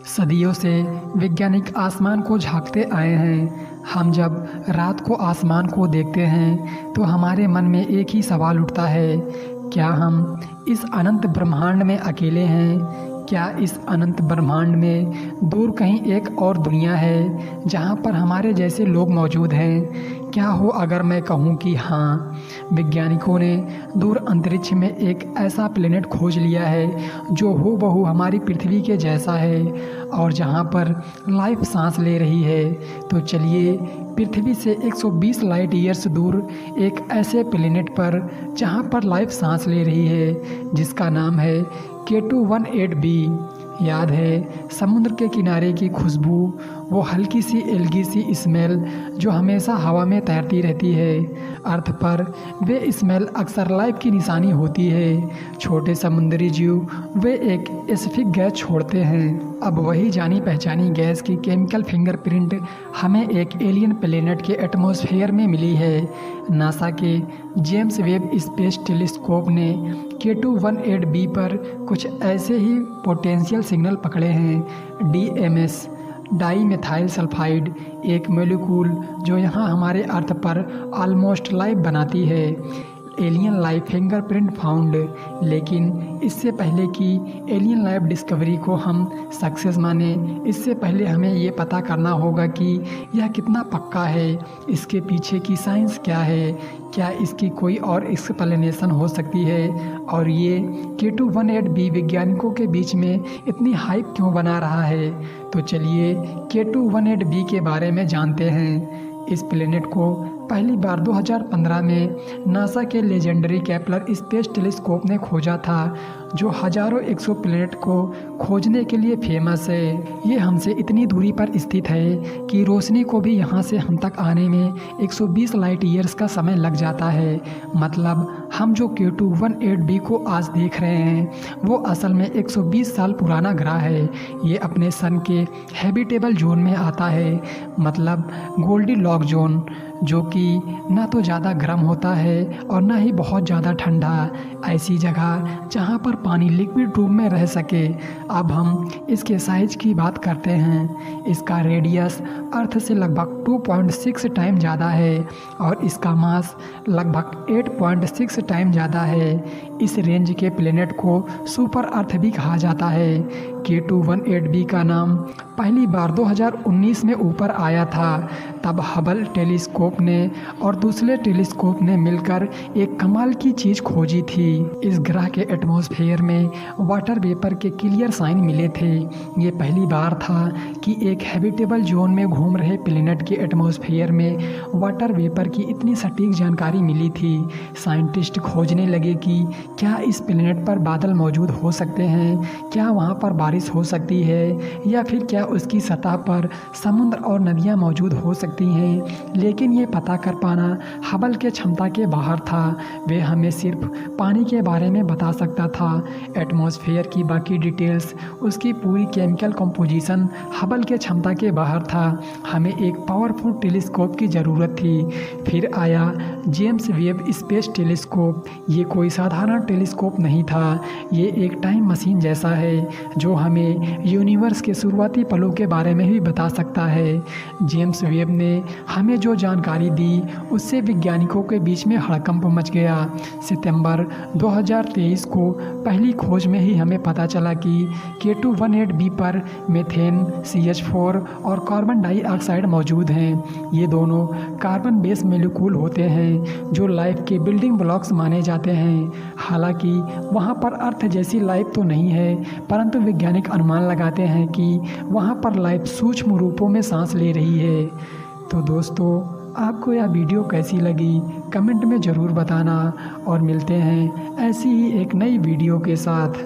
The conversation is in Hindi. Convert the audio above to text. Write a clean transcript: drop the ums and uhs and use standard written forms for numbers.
सदियों से वैज्ञानिक आसमान को झांकते आए हैं। हम जब रात को आसमान को देखते हैं तो हमारे मन में एक ही सवाल उठता है, क्या हम इस अनंत ब्रह्मांड में अकेले हैं? क्या इस अनंत ब्रह्मांड में दूर कहीं एक और दुनिया है जहाँ पर हमारे जैसे लोग मौजूद हैं? क्या हो अगर मैं कहूँ कि हाँ, वैज्ञानिकों ने दूर अंतरिक्ष में एक ऐसा प्लेनेट खोज लिया है जो हूबहू हमारी पृथ्वी के जैसा है और जहाँ पर लाइफ सांस ले रही है। तो चलिए पृथ्वी से 120 लाइट ईयर्स दूर एक ऐसे प्लेनेट पर जहाँ पर लाइफ सांस ले रही है जिसका नाम है K218b। याद है समुद्र के किनारे की खुशबू, वो हल्की सी एल्गी सी स्मेल जो हमेशा हवा में तैरती रहती है। अर्थ पर वे स्मेल अक्सर लाइफ की निशानी होती है। छोटे समुद्री जीव वे एक स्पेसिफिक गैस छोड़ते हैं। अब वही जानी पहचानी गैस की केमिकल फिंगरप्रिंट हमें एक एलियन प्लेनेट के एटमॉस्फेयर में मिली है। नासा के जेम्स वेब स्पेस टेलीस्कोप ने K218b पर कुछ ऐसे ही पोटेंशियल सिग्नल पकड़े हैं। DMS डाई मेथाइल सल्फाइड, एक मोलिक्यूल जो यहाँ हमारे अर्थ पर ऑलमोस्ट लाइफ बनाती है। Alien life fingerprint found. लेकिन इससे पहले कि एलियन लाइफ डिस्कवरी को हम सक्सेस माने, इससे पहले हमें ये पता करना होगा कि यह कितना पक्का है, इसके पीछे की साइंस क्या है, क्या इसकी कोई और एक्सप्लेनेशन हो सकती है, और ये K218b वैज्ञानिकों के बीच में इतनी हाइप क्यों बना रहा है। तो चलिए K218b के बारे में जानते हैं। इस प्लेनेट को पहली बार 2015 में नासा के लेजेंडरी केपलर स्पेस टेलीस्कोप ने खोजा था, जो हजारों एक्सोप्लैनेट को खोजने के लिए फेमस है। ये हमसे इतनी दूरी पर स्थित है कि रोशनी को भी यहाँ से हम तक आने में 120 लाइट ईयर्स का समय लग जाता है। मतलब हम जो K218b को आज देख रहे हैं वो असल में 120 साल पुराना ग्रह है। ये अपने सन के हैबिटेबल जोन में आता है, मतलब गोल्डी लॉक जोन, जो कि ना तो ज़्यादा गर्म होता है और ना ही बहुत ज़्यादा ठंडा। ऐसी जगह जहाँ पर पानी लिक्विड रूप में रह सके। अब हम इसके साइज की बात करते हैं। इसका रेडियस अर्थ से लगभग 2.6 टाइम ज़्यादा है और इसका मास लगभग 8.6 टाइम ज़्यादा है। इस रेंज के प्लेनेट को सुपर अर्थ भी कहा जाता है। K218b का नाम पहली बार 2019 में ऊपर आया था। तब हबल टेलीस्कोप ने और दूसरे टेलीस्कोप ने मिलकर एक कमाल की चीज़ खोजी थी। इस ग्रह के एटमॉस्फेयर में वाटर वेपर के क्लियर साइन मिले थे। ये पहली बार था कि एक हैबिटेबल जोन में घूम रहे प्लेनेट के एटमॉस्फेयर में वाटर वेपर की इतनी सटीक जानकारी मिली थी। साइंटिस्ट खोजने लगे कि क्या इस प्लेनेट पर बादल मौजूद हो सकते हैं, क्या वहाँ पर बारिश हो सकती है, या फिर क्या उसकी सतह पर समुद्र और नदियाँ मौजूद हो सकती हैं। लेकिन ये पता कर पाना हबल के क्षमता के बाहर था। वे हमें सिर्फ पानी के बारे में बता सकता था। एटमॉस्फेयर की बाकी डिटेल्स, उसकी पूरी केमिकल कंपोजिशन हबल के क्षमता के बाहर था। हमें एक पावरफुल टेलीस्कोप की ज़रूरत थी। फिर आया जेम्स वेब स्पेस टेलीस्कोप। ये कोई साधारण टेलीस्कोप नहीं था, ये एक टाइम मशीन जैसा है जो हमें यूनिवर्स के शुरुआती पलों के बारे में भी बता सकता है। जेम्स वेब ने हमें जो जानकारी दी उससे वैज्ञानिकों के बीच में हड़कंप मच गया। सितंबर 2023 को पहली खोज में ही हमें पता चला कि K218b पर मीथेन, CH4 और कार्बन डाइऑक्साइड मौजूद हैं। ये दोनों कार्बन बेस मोलिक्यूल होते हैं जो लाइफ के बिल्डिंग ब्लॉक्स माने जाते हैं। हालांकि वहाँ पर अर्थ जैसी लाइफ तो नहीं है, परंतु वैज्ञानिक अनुमान लगाते हैं कि वहाँ पर लाइफ सूक्ष्म रूपों में सांस ले रही है। तो दोस्तों, आपको यह वीडियो कैसी लगी कमेंट में ज़रूर बताना और मिलते हैं ऐसी ही एक नई वीडियो के साथ।